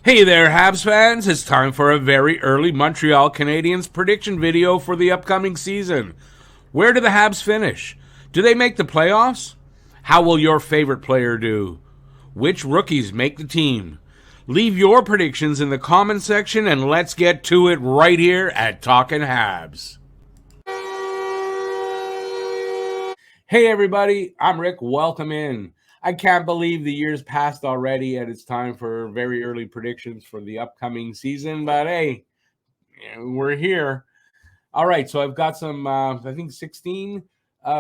Hey there, Habs fans. It's time for a very early Montreal Canadiens prediction video for the upcoming season. Where do the Habs finish? Do they make the playoffs? How will your favorite player do? Which rookies make the team? Leave your predictions in the comment section and let's get to it right here at Talkin' Habs. Hey everybody, I'm Rick. Welcome in. I can't believe the year's passed already and it's time for very early predictions for the upcoming season, but hey, we're here. All right, so I've got some, I think 16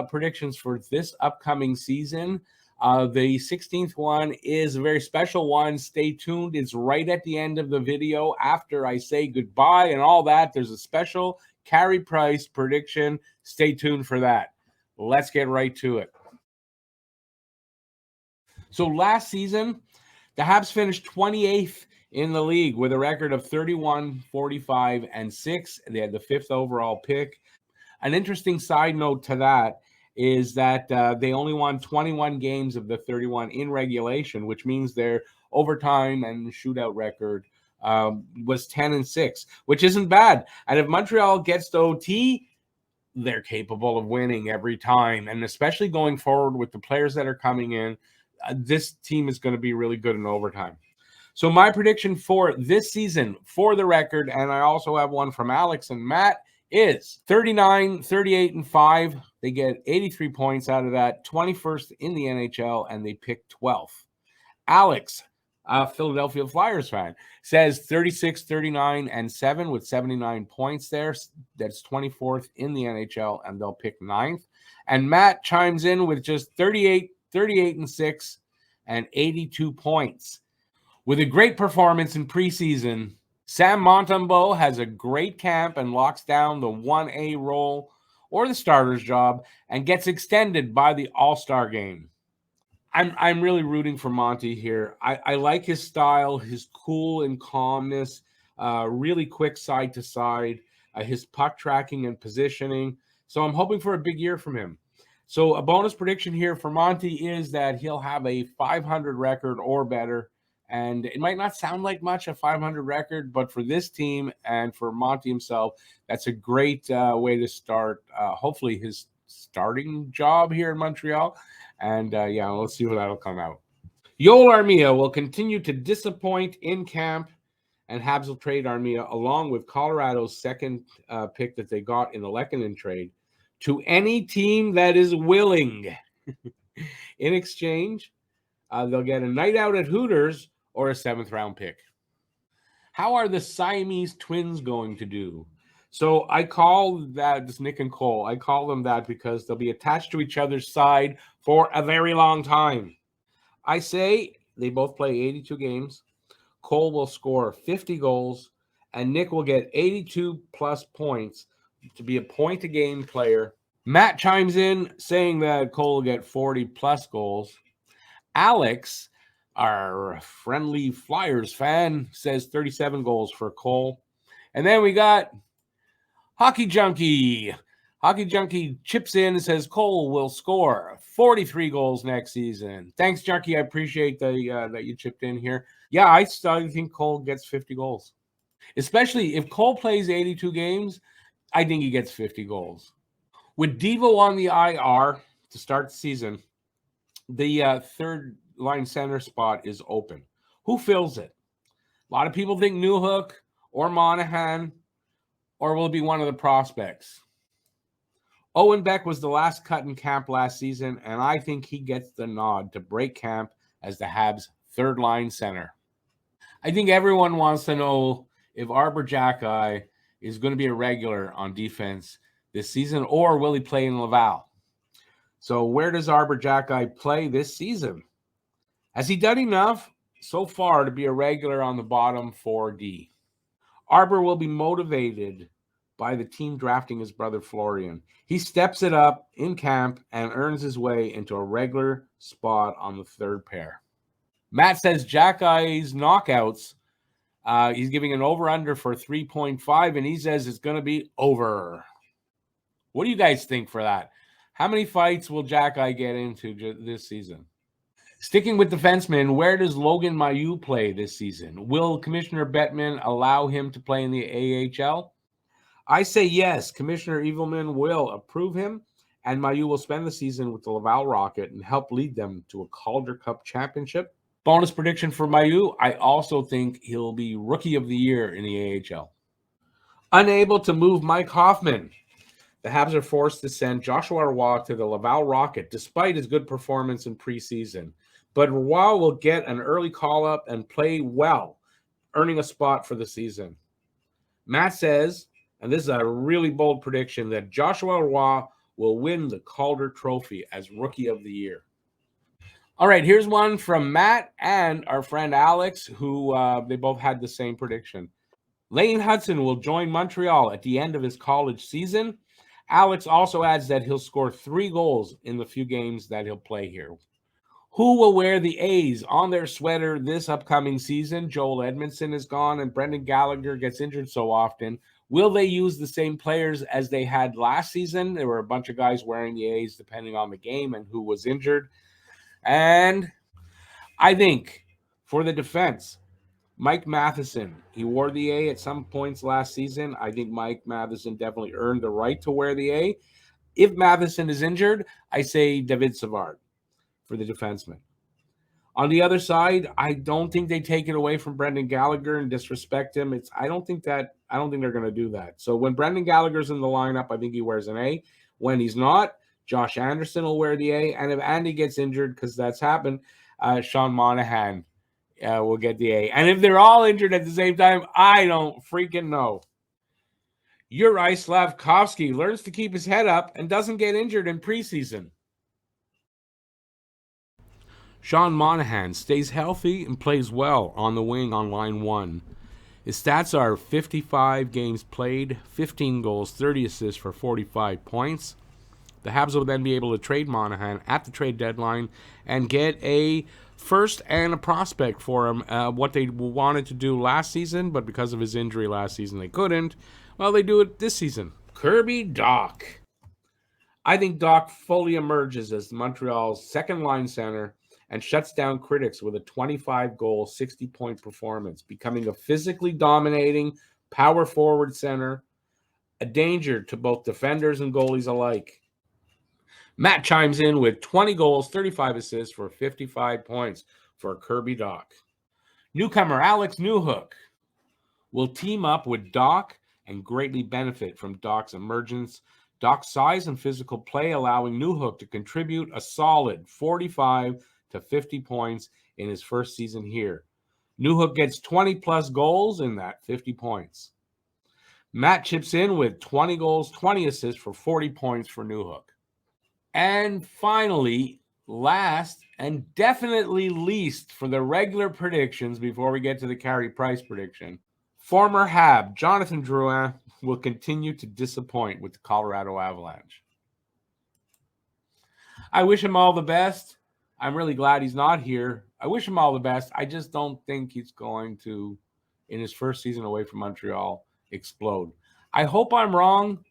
predictions for this upcoming season. The 16th one is a very special one. Stay tuned. It's right at the end of the video after I say goodbye and all that. There's a special Carey Price prediction. Stay tuned for that. Let's get right to it. So last season, the Habs finished 28th in the league with a record of 31, 45, and 6. They had the 5th overall pick. An interesting side note to that is that they only won 21 games of the 31 in regulation, which means their overtime and shootout record was 10-6, which isn't bad. And if Montreal gets to OT, they're capable of winning every time, and especially going forward with the players that are coming in, this team is going to be really good in overtime. So my prediction for this season, for the record, and I also have one from Alex and Matt, is 39, 38, and 5. They get 83 points out of that, 21st in the NHL, and they pick 12th. Alex, Philadelphia Flyers fan, says 36, 39, and 7 with 79 points there. That's 24th in the NHL, and they'll pick 9th. And Matt chimes in with just 38, 38, and 6, and 82 points. With a great performance in preseason, Sam Montembeault has a great camp and locks down the 1A role or the starter's job and gets extended by the All-Star game. I'm really rooting for Monty here. I like his style, his cool and calmness, really quick side to side, his puck tracking and positioning. So I'm hoping for a big year from him. So a bonus prediction here for Monty is that he'll have a 500 record or better. And it might not sound like much, a 500 record, but for this team and for Monty himself, that's a great way to start, hopefully, his starting job here in Montreal. And yeah, let's see what that'll come out. Yoel Armia will continue to disappoint in camp, and Habs will trade Armia along with Colorado's second pick that they got in the Lehkonen trade to any team that is willing. In exchange, they'll get a night out at Hooters or a 7th-round pick. How are the Siamese twins going to do? So I call that, this Nick and Cole, I call them that because they'll be attached to each other's side for a very long time. I say they both play 82 games. Cole will score 50 goals, and Nick will get 82 plus points to be a point-a-game player. Matt chimes in saying that Cole will get 40 plus goals. Alex, our friendly Flyers fan, says 37 goals for Cole. And then we got Hockey Junkie. Hockey Junkie chips in and says Cole will score 43 goals next season. Thanks, Junkie. I appreciate that you chipped in here. Yeah, I still think Cole gets 50 goals. Especially if Cole plays 82 games, I think he gets 50 goals. With Devo on the IR to start the season, the third line center spot is open. Who fills it? A lot of people think Newhook or Monahan, or will it be one of the prospects? Owen Beck was the last cut in camp last season, and I think he gets the nod to break camp as the Habs' third-line center. I think everyone wants to know if Arbor Jacki is going to be a regular on defense this season, or will he play in Laval? So where does Arbor Jacki play this season? Has he done enough so far to be a regular on the bottom 4D? Arbor will be motivated by the team drafting his brother Florian. He steps it up in camp and earns his way into a regular spot on the third pair. Matt says Jacki's knockouts, he's giving an over-under for 3.5, and he says it's going to be over. What do you guys think for that? How many fights will Jacki get into this season? Sticking with defensemen, where does Logan Mailloux play this season? Will Commissioner Bettman allow him to play in the AHL? I say yes. Commissioner Evilman will approve him, and Mailloux will spend the season with the Laval Rocket and help lead them to a Calder Cup championship. Bonus prediction for Mailloux, I also think he'll be Rookie of the Year in the AHL. Unable to move Mike Hoffman, the Habs are forced to send Joshua Roy to the Laval Rocket despite his good performance in preseason. But Roy will get an early call-up and play well, earning a spot for the season. Matt says, and this is a really bold prediction, that Joshua Roy will win the Calder Trophy as Rookie of the Year. All right, here's one from Matt and our friend Alex, who they both had the same prediction. Lane Hudson will join Montreal at the end of his college season. Alex also adds that he'll score 3 goals in the few games that he'll play here. Who will wear the A's on their sweater this upcoming season? Joel Edmondson is gone and Brendan Gallagher gets injured so often. Will they use the same players as they had last season? There were a bunch of guys wearing the A's depending on the game and who was injured. And I think for the defense, Mike Matheson, he wore the A at some points last season. I think Mike Matheson definitely earned the right to wear the A. If Matheson is injured, I say David Savard for the defenseman. On the other side, I don't think they take it away from Brendan Gallagher and disrespect him. I don't think they're going to do that. So when Brendan Gallagher's in the lineup, I think he wears an A. When he's not, Josh Anderson will wear the A. And if Andy gets injured, because that's happened, Sean Monahan will get the A. And if they're all injured at the same time, I don't freaking know. Yuri Slavkovsky learns to keep his head up and doesn't get injured in preseason. Sean Monahan stays healthy and plays well on the wing on line 1. His stats are 55 games played, 15 goals, 30 assists for 45 points. The Habs will then be able to trade Monahan at the trade deadline and get a first and a prospect for him, what they wanted to do last season, but because of his injury last season they couldn't. Well, they do it this season. Kirby Dach. I think Dach fully emerges as Montreal's second-line center and shuts down critics with a 25-goal, 60-point performance, becoming a physically dominating power forward center, a danger to both defenders and goalies alike. Matt chimes in with 20 goals, 35 assists for 55 points for Kirby Dach. Newcomer Alex Newhook will team up with Dach and greatly benefit from Dach's emergence. Dach's size and physical play allowing Newhook to contribute a solid 45 to 50 points in his first season here. Newhook gets 20-plus goals in that 50 points. Matt chips in with 20 goals, 20 assists for 40 points for Newhook. And finally, last and definitely least for the regular predictions before we get to the Carey Price prediction, former Hab Jonathan Drouin will continue to disappoint with the Colorado Avalanche. I wish him all the best. I'm really glad he's not here. I wish him all the best. I just don't think he's going to, in his first season away from Montreal, explode. I hope I'm wrong.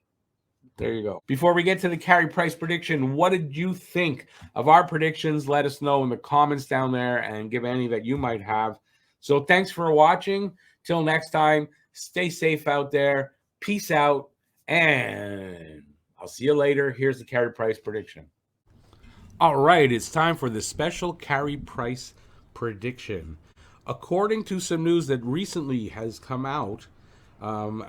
There you go. Before we get to the Carey Price prediction, what did you think of our predictions? Let us know in the comments down there and give any that you might have. So thanks for watching. Till next time, stay safe out there. Peace out. And I'll see you later. Here's the Carey Price prediction. All right, it's time for the special Carey Price prediction. According to some news that recently has come out,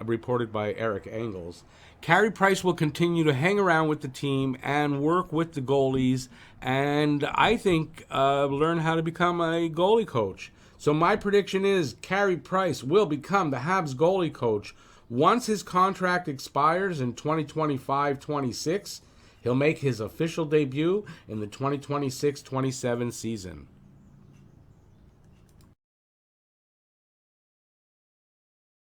reported by Eric Engels, Carey Price will continue to hang around with the team and work with the goalies, and I think learn how to become a goalie coach. So my prediction is Carey Price will become the Habs goalie coach once his contract expires in 2025-26. He'll make his official debut in the 2026-27 season.